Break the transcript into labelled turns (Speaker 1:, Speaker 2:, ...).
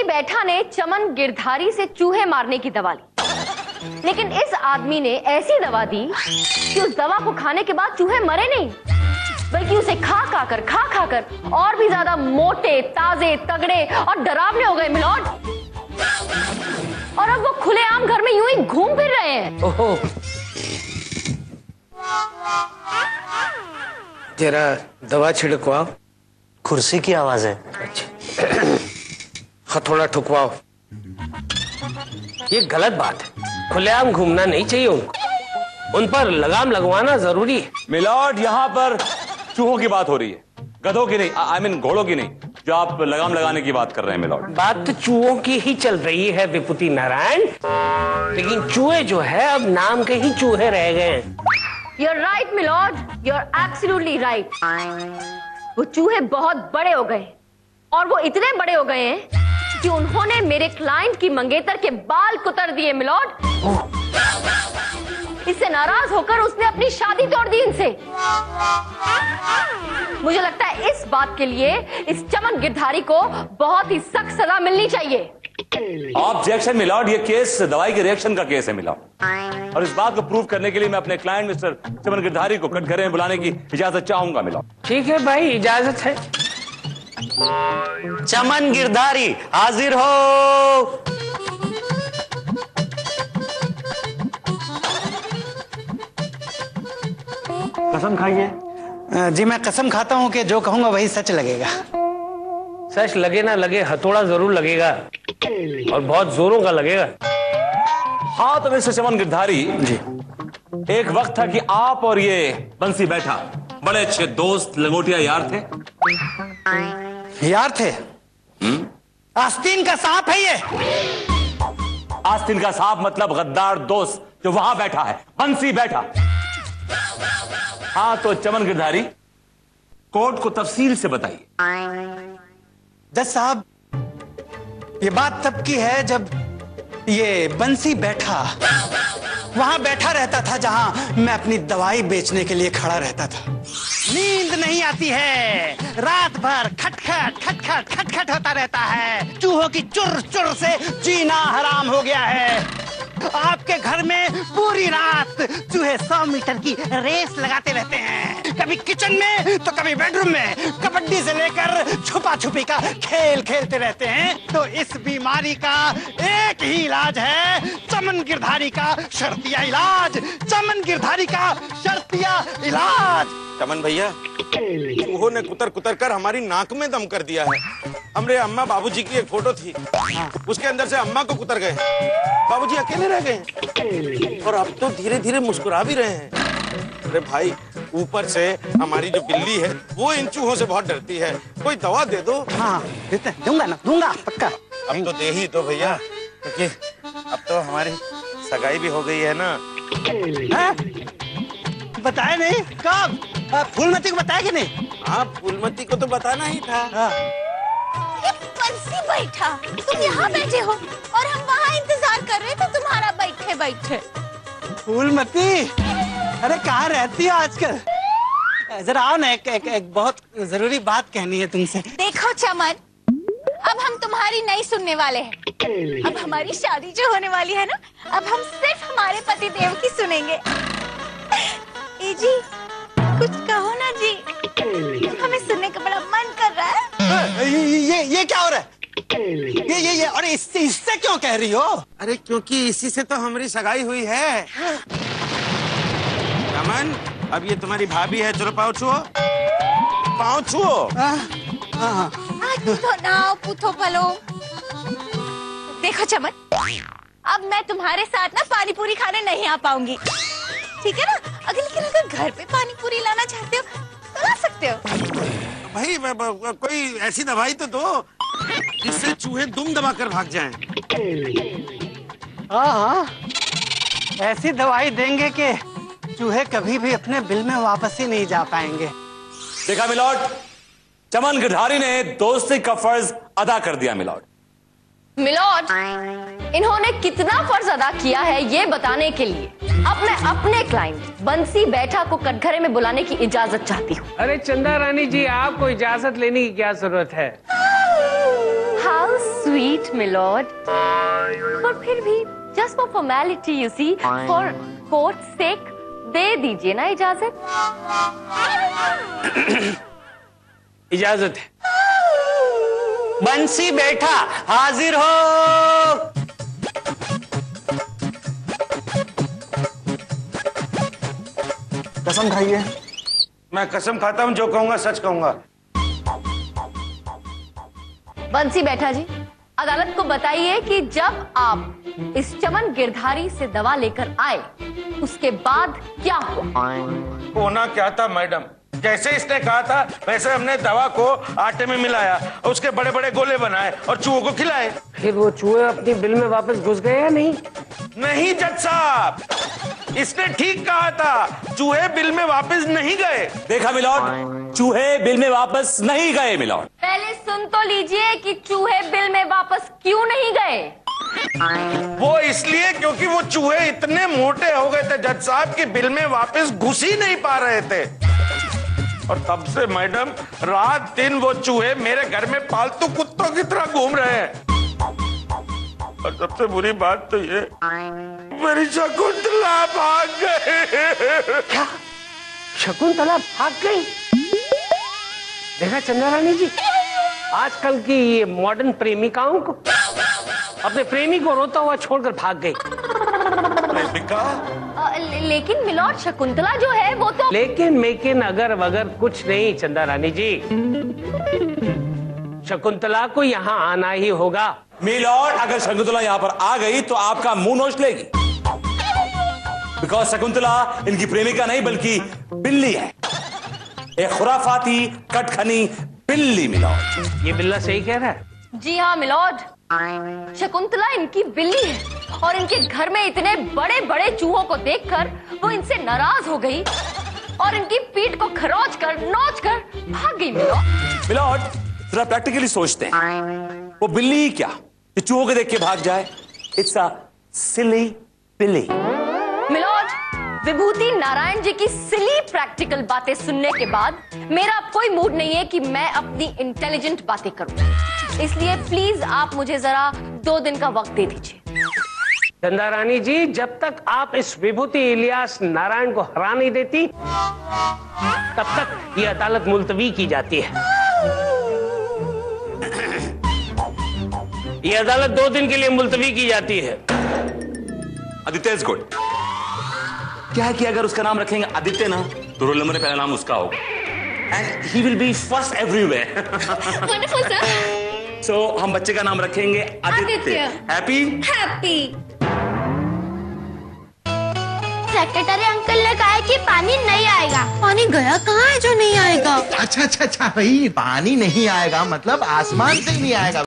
Speaker 1: बंसी बैठा ने चमन गिरधारी से चूहे मारने की दवा ली, लेकिन इस आदमी ने ऐसी दवा दी कि उस दवा को खाने के बाद चूहे मरे नहीं, बल्कि उसे खा खाकर और भी ज्यादा मोटे, ताजे, तगड़े और डरावने हो गए मिलॉर्ड। और अब वो खुलेआम घर में यूं ही घूम फिर रहे हैं।
Speaker 2: ओहो, जरा दवा छिड़कवाओ।
Speaker 3: कुर्सी की आवाज है।
Speaker 2: अच्छा, हथौड़ा ठुकवाओ। ये गलत बात है, खुलेआम घूमना नहीं चाहिए उनको, उन पर लगाम लगवाना जरूरी है।
Speaker 4: मिलॉर्ड, यहाँ पर चूहों की बात हो रही है, गधों की नहीं, आई मीन घोड़ों की नहीं, जो आप लगाम लगाने की बात कर रहे हैं मिलॉर्ड।
Speaker 2: बात तो चूहों की ही चल रही है विभूति नारायण, लेकिन चूहे जो है अब नाम के ही चूहे रह गए हैं।
Speaker 1: You're right, milord, you're absolutely right। वो चूहे बहुत बड़े हो गए, और वो इतने बड़े हो गए हैं कि उन्होंने मेरे क्लाइंट की मंगेतर के बाल कुतर दिए मिलॉर्ड। इससे नाराज होकर उसने अपनी शादी तोड़ दी इनसे। मुझे लगता है इस बात के लिए इस चमन गिरधारी को बहुत ही सख्त सजा मिलनी चाहिए।
Speaker 4: ऑब्जेक्शन मिलॉर्ड, ये केस दवाई के रिएक्शन का केस है मिलॉर्ड, और इस बात को प्रूव करने के लिए मैं अपने क्लाइंट मिस्टर चमन गिरधारी को कटघरे में बुलाने की इजाजत चाहूंगा मिलॉर्ड।
Speaker 2: ठीक है भाई, इजाजत है।
Speaker 3: चमन गिरधारी हाजिर हो।
Speaker 5: कसम खाइए। जी मैं कसम खाता हूँ कि जो कहूंगा वही सच लगेगा।
Speaker 2: सच लगे ना लगे, हथौड़ा जरूर लगेगा, और बहुत जोरों का लगेगा।
Speaker 4: हाँ तो मिस्टर चमन गिरधारी जी, एक वक्त था कि आप और ये बंसी बैठा बड़े अच्छे दोस्त, लंगोटिया यार थे।
Speaker 5: यार थे? आस्तीन का सांप है ये।
Speaker 4: आस्तीन का सांप मतलब गद्दार दोस्त जो वहां बैठा है, बंसी बैठा। हाँ तो चमन गिरधारी, कोर्ट को तफसील से बताइए।
Speaker 5: जज साहब, ये बात तब की है जब ये बंसी बैठा वहां बैठा रहता था जहां मैं अपनी दवाई बेचने के लिए खड़ा रहता था। नींद नहीं आती है, रात भर खटखट खटखट खटखट होता रहता है, चूहों की चुर चुर से जीना हराम हो गया है। आपके घर में पूरी रात चूहे 100 मीटर की रेस लगाते रहते हैं, कभी किचन में तो कभी बेडरूम में, कबड्डी से लेकर छुपा छुपी का खेल खेलते रहते हैं। तो इस बीमारी का एक ही इलाज है, चमन गिरधारी का शर्तिया इलाज, चमन गिरधारी का शर्तिया इलाज।
Speaker 6: चमन भैया, चूहों ने कुतर कुतर कर हमारी नाक में दम कर दिया है। हमरे अम्मा बाबूजी की एक फोटो थी, उसके अंदर से अम्मा को कुतर गए, बाबूजी अकेले रह गए, और अब तो धीरे धीरे मुस्कुरा भी रहे हैं। अरे भाई, ऊपर से हमारी जो बिल्ली है वो इन चूहों से बहुत डरती है, कोई दवा दे दो।
Speaker 5: हाँ दूंगा ना, दूंगा पक्का।
Speaker 6: अब तो दे ही दो भैया, क्योंकि अब तो हमारी सगाई भी हो गई है ना।
Speaker 5: बताया नहीं? कब? फूलमती को बताया कि नहीं?
Speaker 6: हाँ, फूलमती को तो बताना ही था।
Speaker 7: बंसी बैठा, तुम यहाँ बैठे हो और हम वहाँ इंतजार कर रहे थे तुम्हारा बैठे बैठे।
Speaker 5: फूलमती, अरे कहाँ रहती हो आजकल? जरा आओ ना, एक बहुत जरूरी बात कहनी है तुमसे।
Speaker 7: देखो चमन, अब हम तुम्हारी नहीं सुनने वाले हैं। अब हमारी शादी जो होने वाली है ना, अब हम सिर्फ हमारे पति देव की सुनेंगे। ए जी, कुछ कहो ना जी, हमें सुनने का बड़ा मन कर रहा है।
Speaker 5: ये क्या हो रहा है? ये और इससे क्यों कह रही हो?
Speaker 6: अरे क्योंकि इसी से तो हमारी सगाई हुई है। चमन, अब ये तुम्हारी भाभी है, चलो पाँव छुओ, पाँव छुओ।
Speaker 7: पुथो पलो। देखो चमन, अब मैं तुम्हारे साथ ना पानी पूरी खाने नहीं आ पाऊंगी, ठीक है ना? लेकिन अगर घर पे पानी पूरी लाना चाहते हो तो ला सकते हो।
Speaker 6: भाई कोई ऐसी दवाई तो दो जिससे चूहे दुम दबा कर भाग जाएं।
Speaker 5: हाँ, ऐसी दवाई देंगे कि चूहे कभी भी अपने बिल में वापस ही नहीं जा पाएंगे।
Speaker 4: देखा मिलॉर्ड, चमन गिरधारी ने दोस्ती का फर्ज अदा कर दिया मिलॉर्ड।
Speaker 1: मिलॉर्ड, इन्होंने कितना फर्ज अदा किया है ये बताने के लिए अब मैं अपने क्लाइंट बंसी बैठा को कटघरे में बुलाने की इजाजत चाहती हूँ।
Speaker 2: अरे चंदा रानी जी, आपको इजाजत लेने की क्या जरूरत है?
Speaker 1: How sweet milord. पर फिर भी just for formality you see, for court's sake दे दीजिए ना इजाजत।
Speaker 2: इजाजत है।
Speaker 3: बंसी बैठा, हाजिर हो।
Speaker 6: कसम खाइए। मैं कसम खाता हूं, जो कहूंगा सच कहूंगा।
Speaker 1: बंसी बैठा जी, अदालत को बताइए कि जब आप इस चमन गिरधारी से दवा लेकर आए उसके बाद क्या हुआ?
Speaker 6: होना क्या था मैडम, जैसे इसने कहा था वैसे हमने दवा को आटे में मिलाया, उसके बड़े बड़े गोले बनाए और चूहों को खिलाए।
Speaker 2: फिर वो चूहे अपनी बिल में वापस घुस गए या नहीं?
Speaker 6: नहीं जज साहब, इसने ठीक कहा था, चूहे बिल में वापस नहीं गए।
Speaker 4: देखा मिलॉर्ड, चूहे बिल में वापस नहीं गए मिलॉर्ड।
Speaker 1: पहले सुन तो लीजिए कि चूहे बिल में वापस क्यों नहीं गए।
Speaker 6: वो इसलिए क्योंकि वो चूहे इतने मोटे हो गए थे जज साहब कि बिल में वापस घुस ही नहीं पा रहे थे। और तब से मैडम रात दिन वो चूहे मेरे घर में पालतू कुत्तों की तरह घूम रहे हैं। और सबसे बुरी बात तो ये, मेरी शकुंतला भाग गई।
Speaker 2: क्या शकुंतला भाग गई? देखा चंदा रानी जी, आजकल की ये मॉडर्न प्रेमिकाओं को अपने प्रेमी को रोता हुआ छोड़कर भाग गई।
Speaker 6: प्रेमिका?
Speaker 1: लेकिन मिलॉर्ड शकुंतला जो है वो तो।
Speaker 2: लेकिन अगर वगर कुछ नहीं चंदा रानी जी, शकुंतला को यहाँ आना ही होगा।
Speaker 4: मिलॉर्ड, अगर शकुंतला यहाँ पर आ गई तो आपका मुंह नोच लेगी, बिकॉज शकुंतला इनकी प्रेमिका नहीं बल्कि बिल्ली है, एक खुराफाती कटखनी बिल्ली मिलॉर्ड।
Speaker 2: ये बिल्ला सही कह रहा है।
Speaker 1: जी हाँ मिलॉर्ड, शकुंतला इनकी बिल्ली है और इनके घर में इतने बड़े बड़े चूहों को देखकर वो इनसे नाराज हो गई और इनकी पीठ को खरोच कर नोच कर भाग गई।
Speaker 4: मिलॉर्ड, जरा प्रैक्टिकली सोचते हैं, वो बिल्ली क्या ये चूहों को देख के भाग जाए? इट्स अ सिली बिल्ली।
Speaker 1: मिलॉर्ड, विभूति नारायण जी की सिली प्रैक्टिकल बातें सुनने के बाद मेरा अब कोई मूड नहीं है कि मैं अपनी इंटेलिजेंट बातें करूं, इसलिए प्लीज आप मुझे जरा 2 दिन का वक्त दे दीजिए।
Speaker 2: चंदा रानी जी, जब तक आप इस विभूति इलियास नारायण को हरा नहीं देती तब तक ये अदालत मुलतवी की जाती है। ये अदालत 2 दिन के लिए मुलतवी की जाती है।
Speaker 4: Aditya is good. क्या है कि अगर उसका नाम रखेंगे आदित्य ना, तो रोल नंबर पहला नाम उसका होगा and he will be first everywhere.
Speaker 7: Wonderful sir.
Speaker 4: So हम बच्चे का नाम रखेंगे Aditya. Happy?
Speaker 7: Happy. Secretary uncle ने कहा है कि पानी नहीं आएगा। पानी गया कहाँ है जो नहीं आएगा?
Speaker 8: अच्छा भाई, पानी नहीं आएगा मतलब आसमान से ही नहीं आएगा।